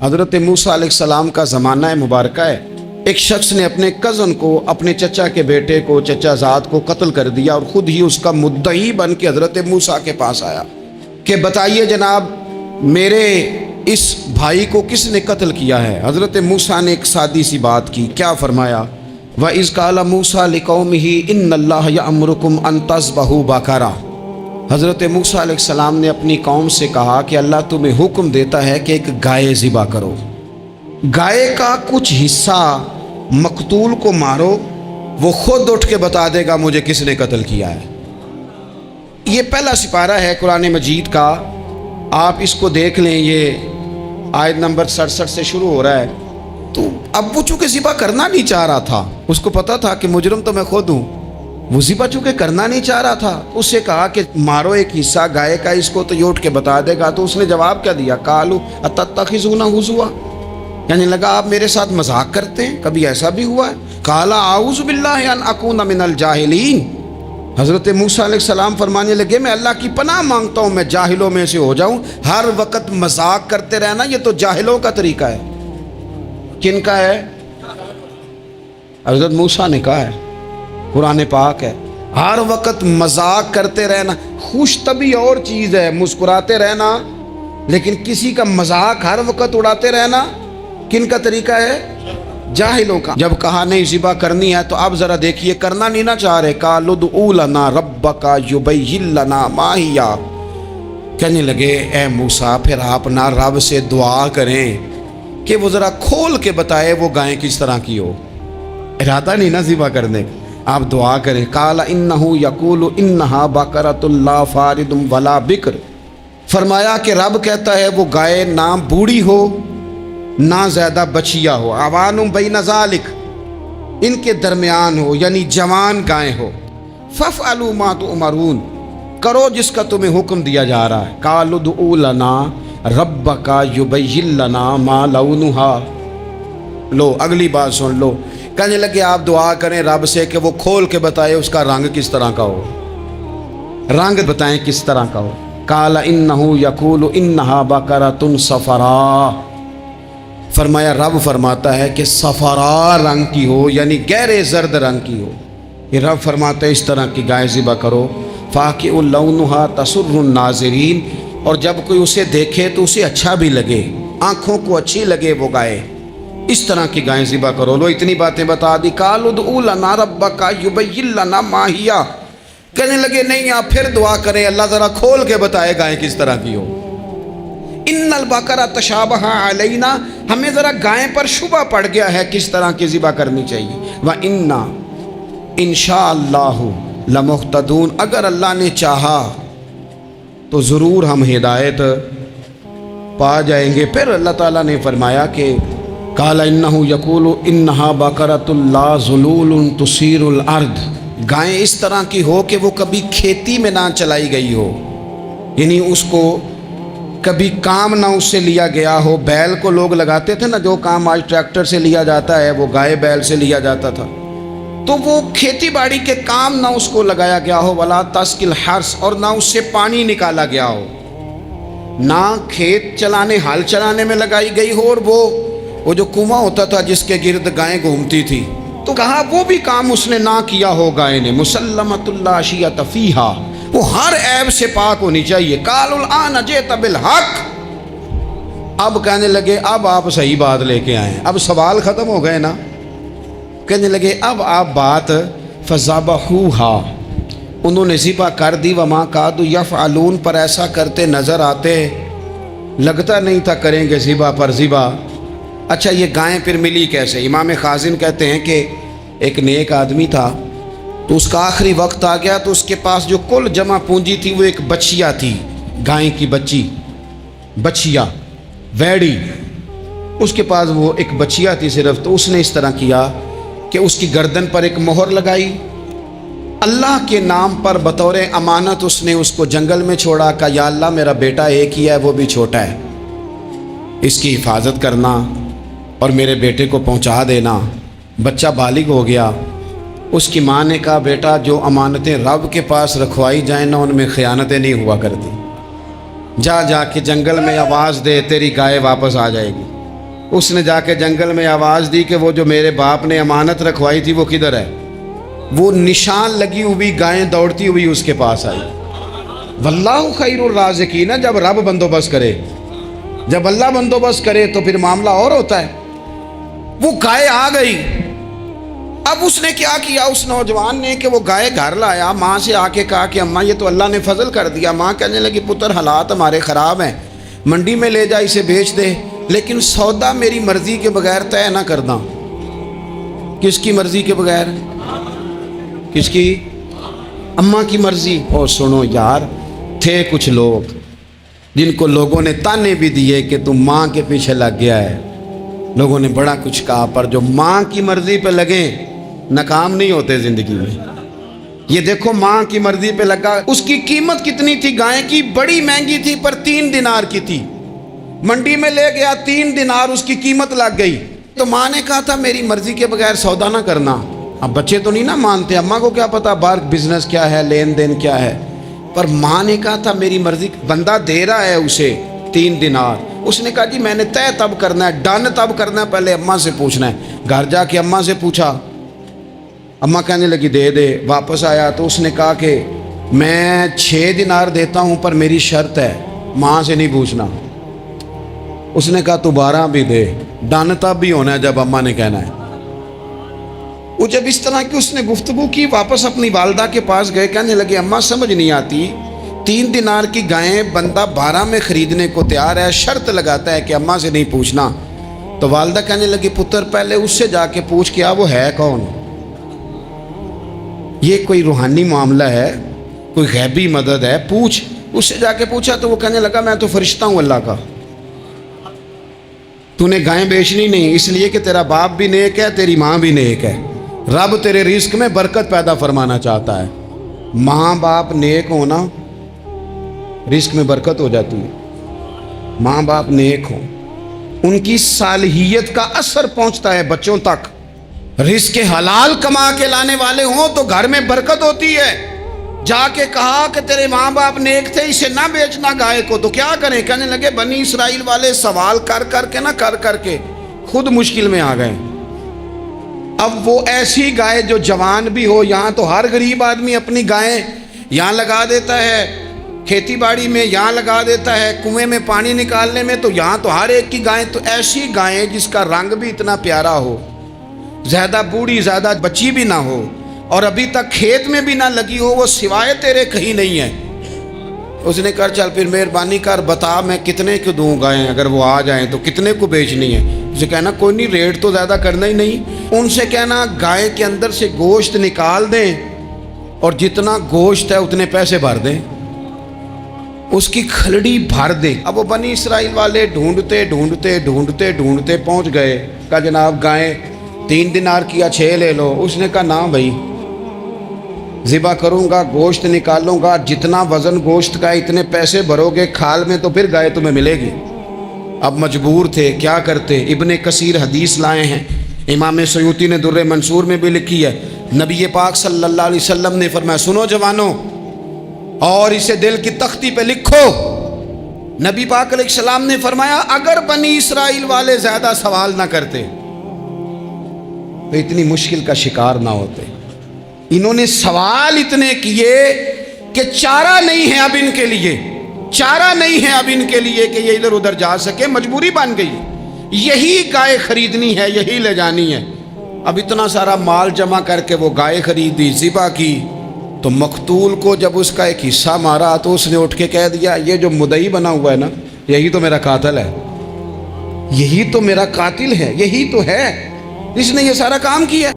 حضرت موسیٰ علیہ السلام کا زمانہ مبارکہ ہے۔ ایک شخص نے اپنے کزن کو، اپنے چچا کے بیٹے کو، چچا زاد کو قتل کر دیا اور خود ہی اس کا مدعی بن کے حضرت موسیٰ کے پاس آیا کہ بتائیے جناب میرے اس بھائی کو کس نے قتل کیا ہے؟ حضرت موسیٰ نے ایک سادی سی بات کی، کیا فرمایا؟ وَإِذْ قَالَ مُوسَىٰ لِقَوْمِهِ إِنَّ اللَّهَ يَأْمُرُكُمْ أَن تَذْبَحُوا بَقَرَةً۔ حضرت موسیٰ علیہ السلام نے اپنی قوم سے کہا کہ اللہ تمہیں حکم دیتا ہے کہ ایک گائے ذبح کرو، گائے کا کچھ حصہ مقتول کو مارو، وہ خود اٹھ کے بتا دے گا مجھے کس نے قتل کیا ہے۔ یہ پہلا سپارہ ہے قرآن مجید کا، آپ اس کو دیکھ لیں، یہ آیت نمبر 67 سے شروع ہو رہا ہے۔ تو اب وہ چونکہ ذبح کرنا نہیں چاہ رہا تھا، اس کو پتا تھا کہ مجرم تو میں خود ہوں، وہ ذبح چونکہ کرنا نہیں چاہ رہا تھا، اس سے کہا کہ مارو ایک حصہ گائے کا، اس کو تو یہ اٹھ کے بتا دے گا۔ تو اس نے جواب کیا دیا؟ قالوا اتتخذون ہزوا، یعنی لگا آپ میرے ساتھ مذاق کرتے ہیں، کبھی ایسا بھی ہوا ہے؟ قال اعوذ باللہ ان اکون من الجاہلین، حضرت موسیٰ علیہ السلام فرمانے لگے میں اللہ کی پناہ مانگتا ہوں میں جاہلوں میں سے ہو جاؤں۔ ہر وقت مذاق کرتے رہنا یہ تو جاہلوں کا طریقہ ہے۔ کن کا ہے؟ حضرت موسیٰ نے کہا ہے، قرآن پاک ہے، ہر وقت مذاق کرتے رہنا۔ خوش طبعی اور چیز ہے، مسکراتے رہنا، لیکن کسی کا مذاق ہر وقت اڑاتے رہنا کن کا طریقہ ہے؟ جاہلوں کا۔ جب کہا نہیں ذبح کرنی ہے تو اب ذرا دیکھیے، کرنا نہیں نہ چاہ رہے، قالوا ادع لنا ربک یبین لنا ما ہی، کہنے لگے اے موسیٰ پھر آپ نہ رب سے دعا کریں کہ وہ ذرا کھول کے بتائے وہ گائیں کس طرح کی ہو۔ ارادہ نہیں نہ ذبح کرنے، آپ دعا کریں۔ قال انہ یقول انہا بقرۃ لا فارض ولا بکر، فرمایا کہ رب کہتا ہے وہ گائے نہ بوڑھی ہو نہ زیادہ بچیا ہو، عوان بین ذالک، ان کے درمیان ہو، یعنی جوان گائے ہو۔ فافعلوا ما تؤمرون، کرو جس کا تمہیں حکم دیا جا رہا ہے۔ قالوا ادع لنا ربک یبین لنا ما لونھا، لو اگلی بات سن لو، کہنے لگے آپ دعا کریں رب سے کہ وہ کھول کے بتائے اس کا رنگ کس طرح کا ہو، رنگ بتائیں کس طرح کا ہو۔ قال انہ یقول انہا بقرۃ صفراء، فرمایا رب فرماتا ہے کہ صفراء رنگ کی ہو، یعنی گہرے زرد رنگ کی ہو۔ یہ رب فرماتا ہے اس طرح کی گائے ذبح کرو۔ فاقع لونھا تسر الناظرین، اور جب کوئی اسے دیکھے تو اسے اچھا بھی لگے، آنکھوں کو اچھی لگے وہ گائے، اس طرح کی گائیں ذبح کرو۔ لو اتنی باتیں بتا دی۔ قالوا ادع لنا ربک یبین لنا ما ہی، کہنے لگے نہیں آپ پھر دعا کریں اللہ ذرا کھول کے بتائے گائیں کس طرح کی ہو۔ ان البقرہ تشابہ علینا، ہمیں ذرا گائیں پر شبہ پڑ گیا ہے کس طرح کی ذبح کرنی چاہیے۔ وَإِنَّا انشاءاللہ لمہتدون، اگر اللہ نے چاہا تو ضرور ہم ہدایت پا جائیں گے۔ پھر اللہ تعالیٰ نے فرمایا کہ قال انہ یقول انہا بقرۃ لا ذلول تثیر الارض، گائیں اس طرح کی ہو کہ وہ کبھی کھیتی میں نہ چلائی گئی ہو، یعنی اس کو کبھی کام نہ اس سے لیا گیا ہو۔ بیل کو لوگ لگاتے تھے نا، جو کام آج ٹریکٹر سے لیا جاتا ہے وہ گائے بیل سے لیا جاتا تھا، تو وہ کھیتی باڑی کے کام نہ اس کو لگایا گیا ہو۔ ولا تسقی الحرث، اور نہ اس سے پانی نکالا گیا ہو، نہ کھیت چلانے ہل چلانے میں لگائی گئی ہو، اور وہ جو کنواں ہوتا تھا جس کے گرد گائیں گھومتی تھی، تو کہا وہ بھی کام اس نے نہ کیا ہو گائے نے۔ مسلمۃ لا شیۃ فیہا، وہ ہر عیب سے پاک ہونی چاہیے۔ قالوا الآن جئت بالحق، اب کہنے لگے اب آپ صحیح بات لے کے آئیں، اب سوال ختم ہو گئے نا، کہنے لگے اب آپ بات فذبحوہا، انہوں نے ذبح کر دی۔ وما کادوا یفعلون، پر ایسا کرتے نظر آتے، لگتا نہیں تھا کریں گے ذبح پر ذبح۔ اچھا یہ گائیں پھر ملی کیسے؟ امام خازن کہتے ہیں کہ ایک نیک آدمی تھا، تو اس کا آخری وقت آ گیا، تو اس کے پاس جو کل جمع پونجی تھی وہ ایک بچیا تھی، گائیں کی بچی، بچیا ویڑی، اس کے پاس وہ ایک بچیا تھی صرف۔ تو اس نے اس طرح کیا کہ اس کی گردن پر ایک مہر لگائی، اللہ کے نام پر بطور امانت اس نے اس کو جنگل میں چھوڑا، کہا یا اللہ میرا بیٹا ایک ہی ہے، وہ بھی چھوٹا ہے، اس کی حفاظت کرنا اور میرے بیٹے کو پہنچا دینا۔ بچہ بالغ ہو گیا، اس کی ماں نے کہا بیٹا جو امانتیں رب کے پاس رکھوائی جائیں نا ان میں خیانتیں نہیں ہوا کرتی، جا کے جنگل میں آواز دے تیری گائے واپس آ جائے گی۔ اس نے جا کے جنگل میں آواز دی کہ وہ جو میرے باپ نے امانت رکھوائی تھی وہ کدھر ہے؟ وہ نشان لگی ہوئی گائیں دوڑتی ہوئی اس کے پاس آئی۔ واللہ خیر الرازقین، جب رب بندوبست کرے، جب اللہ بندوبست کرے تو پھر معاملہ اور ہوتا ہے۔ وہ گائے آ گئی۔ اب اس نے کیا کیا اس نوجوان نے کہ وہ گائے گھر لایا، ماں سے آ کے کہا کہ اماں یہ تو اللہ نے فضل کر دیا۔ ماں کہنے لگی پتر حالات ہمارے خراب ہیں، منڈی میں لے جا اسے بیچ دے، لیکن سودا میری مرضی کے بغیر طے نہ کرنا۔ کس کی مرضی کے بغیر؟ کس کی؟ اماں کی مرضی۔ اور سنو یار، تھے کچھ لوگ جن کو لوگوں نے تانے بھی دیے کہ تم ماں کے پیچھے لگ گیا ہے، لوگوں نے بڑا کچھ کہا، پر جو ماں کی مرضی پہ لگے ناکام نہیں ہوتے زندگی میں۔ یہ دیکھو ماں کی مرضی پہ لگا۔ اس کی قیمت کتنی تھی گائے کی؟ بڑی مہنگی تھی، پر 3 دینار کی تھی۔ منڈی میں لے گیا، 3 دینار اس کی قیمت لگ گئی۔ تو ماں نے کہا تھا میری مرضی کے بغیر سودا نہ کرنا۔ اب بچے تو نہیں نا مانتے، اماں کو کیا پتا باہر بزنس کیا ہے، لین دین کیا ہے، پر ماں نے کہا تھا میری مرضی۔ بندہ دے رہا ہے اسے 3 دینار، اس نے کہا جی میں نے طے تب کرنا ہے، ڈن تب کرنا ہے، پہلے اماں سے پوچھنا ہے۔ گھر جا کے اماں سے پوچھا، اماں کہنے لگی دے دے۔ واپس آیا تو اس نے کہا کہ میں 6 دینار دیتا ہوں پر میری شرط ہے، ماں سے نہیں پوچھنا۔ اس نے کہا تو 12 بھی دے، ڈن تب بھی ہونا ہے جب اماں نے کہنا ہے۔ وہ جب اس طرح کی اس نے گفتگو کی، واپس اپنی والدہ کے پاس گئے، کہنے لگے اماں سمجھ نہیں آتی، 3 دینار کی گائیں بندہ 12 میں خریدنے کو تیار ہے، شرط لگاتا ہے کہ اماں سے نہیں پوچھنا۔ تو والدہ کہنے لگی پتر پہلے اس سے جا کے پوچھ کیا وہ ہے کون؟ یہ کوئی روحانی معاملہ ہے، کوئی غیبی مدد ہے، پوچھ۔ اس سے جا کے پوچھا تو وہ کہنے لگا میں تو فرشتہ ہوں اللہ کا، تو نے گائیں بیچنی نہیں، اس لیے کہ تیرا باپ بھی نیک ہے، تیری ماں بھی نیک ہے، رب تیرے رزق میں برکت پیدا فرمانا چاہتا ہے۔ ماں باپ نیک ہونا، رزق میں برکت ہو جاتی ہے۔ ماں باپ نیک ہوں، ان کی صالحیت کا اثر پہنچتا ہے بچوں تک۔ رزق حلال کما کے لانے والے ہوں تو گھر میں برکت ہوتی ہے۔ جا کے کہا کہ تیرے ماں باپ نیک تھے، اسے نہ بیچنا گائے کو، تو کیا کریں؟ کہنے لگے بنی اسرائیل والے سوال کر کر کے خود مشکل میں آ گئے۔ اب وہ ایسی گائے جو جوان بھی ہو، یہاں تو ہر غریب آدمی اپنی گائیں یہاں لگا دیتا ہے، کھیتی باڑی میں یہاں لگا دیتا ہے، کنویں میں پانی نکالنے میں، تو یہاں تو ہر ایک کی گائیں، تو ایسی گائیں جس کا رنگ بھی اتنا پیارا ہو، زیادہ بوڑھی زیادہ بچی بھی نہ ہو، اور ابھی تک کھیت میں بھی نہ لگی ہو، وہ سوائے تیرے کہیں نہیں ہے۔ اس نے کہا چل پھر مہربانی کر بتا میں کتنے کو دوں گائیں، اگر وہ آ جائیں تو کتنے کو بیچنی ہے؟ اسے کہنا کوئی نہیں، ریٹ تو زیادہ کرنا ہی نہیں۔ ان سے کہنا گائے کے اندر سے گوشت نکال دیں اور جتنا گوشت ہے اتنے پیسے بھر دیں، اس کی کھلڑی بھر دیں۔ اب وہ بنی اسرائیل والے ڈھونڈتے پہنچ گئے، کہا جناب گائیں 3 دینار کیا 6 لے لو۔ اس نے کہا نہ بھائی، ذبح کروں گا، گوشت نکالوں گا، جتنا وزن گوشت کا اتنے پیسے بھرو گے کھال میں تو پھر گائے تمہیں ملے گی۔ اب مجبور تھے، کیا کرتے؟ ابن کثیر حدیث لائے ہیں، امام سیوطی نے در منصور میں بھی لکھی ہے، نبی پاک صلی اللہ علیہ وسلم نے فرمایا سنو جوانوں، اور اسے دل کی تختی پہ لکھو، نبی پاک علیہ السلام نے فرمایا اگر بنی اسرائیل والے زیادہ سوال نہ کرتے تو اتنی مشکل کا شکار نہ ہوتے۔ انہوں نے سوال اتنے کیے کہ چارہ نہیں ہے اب ان کے لیے، چارہ نہیں ہے اب ان کے لیے کہ یہ ادھر ادھر جا سکے، مجبوری بن گئی، یہی گائے خریدنی ہے، یہی لے جانی ہے۔ اب اتنا سارا مال جمع کر کے وہ گائے خریدی، ذبح کی، تو مقتول کو جب اس کا ایک حصہ مارا تو اس نے اٹھ کے کہہ دیا یہ جو مدعی بنا ہوا ہے نا، یہی تو میرا قاتل ہے، یہی تو میرا قاتل ہے، یہی تو ہے جس نے یہ سارا کام کیا۔